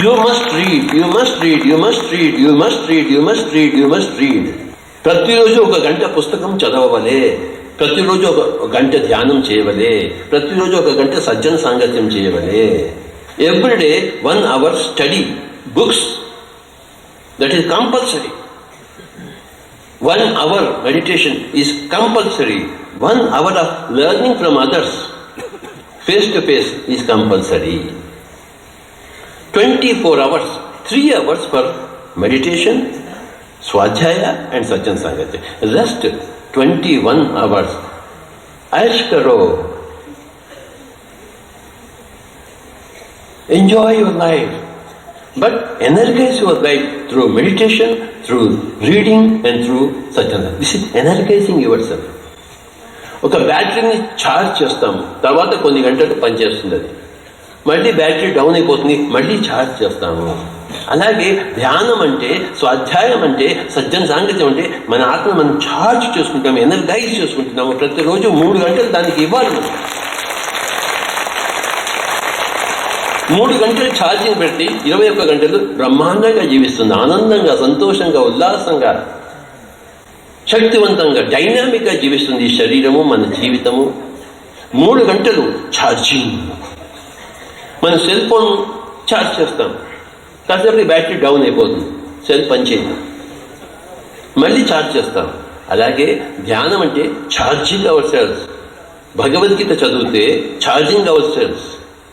You must read, you must read, you must read, you must read, you must read, you must read. ప్రతిరోజు ఒక గంట పుస్తకం చదవవలే, ప్రతిరోజు ఒక గంట ధ్యానం చేయవలే, ప్రతిరోజు ఒక గంట సజ్జన సాంగత్యం చేయవలే. Everyday 1 hour study books, that is compulsory. 1 hour meditation is compulsory. 1 hour of learning from others face to face is compulsory. 24 hours, 3 hours for meditation, swadhyaya and sajjan sangatya. Rest 21 hours. Aish karo. Enjoy your life. But energize your life through meditation, through reading and through sajjan. This is energizing yourself. ఒక బ్యాటరీని charge చేస్తాము, తర్వాత కొన్ని గంటలు పనిచేస్తుంది, అది మళ్ళీ battery down అయిపోతుంది, మళ్ళీ ఛార్జ్ చేస్తాము. అలాగే ధ్యానం అంటే, స్వాధ్యాయం అంటే, సజ్జన సాంగత్యం అంటే మన ఆత్మ మనం ఛార్జ్ చేసుకుంటాము, ఎనర్జైజ్ చేసుకుంటున్నాము. ప్రతిరోజు 3 గంటలు దానికి ఇవ్వాలి. మనం 3 గంటలు ఛార్జింగ్ పెట్టి 21 గంటలు బ్రహ్మాండంగా జీవిస్తుంది, ఆనందంగా, సంతోషంగా, ఉల్లాసంగా, శక్తివంతంగా, డైనామిక్గా జీవిస్తుంది ఈ శరీరము, మన జీవితము. 3 గంటలు ఛార్జింగ్. మన సెల్ ఫోన్ ఛార్జ్ చేస్తాం, కాసేపటి బ్యాటరీ డౌన్ అయిపోతుంది, సెల్ పనిచేయదు, మళ్ళీ ఛార్జ్ చేస్తాం. అలాగే ధ్యానం అంటే ఛార్జింగ్ అవర్ సెల్స్. భగవద్గీత చదివితే ఛార్జింగ్ అవర్ సెల్స్.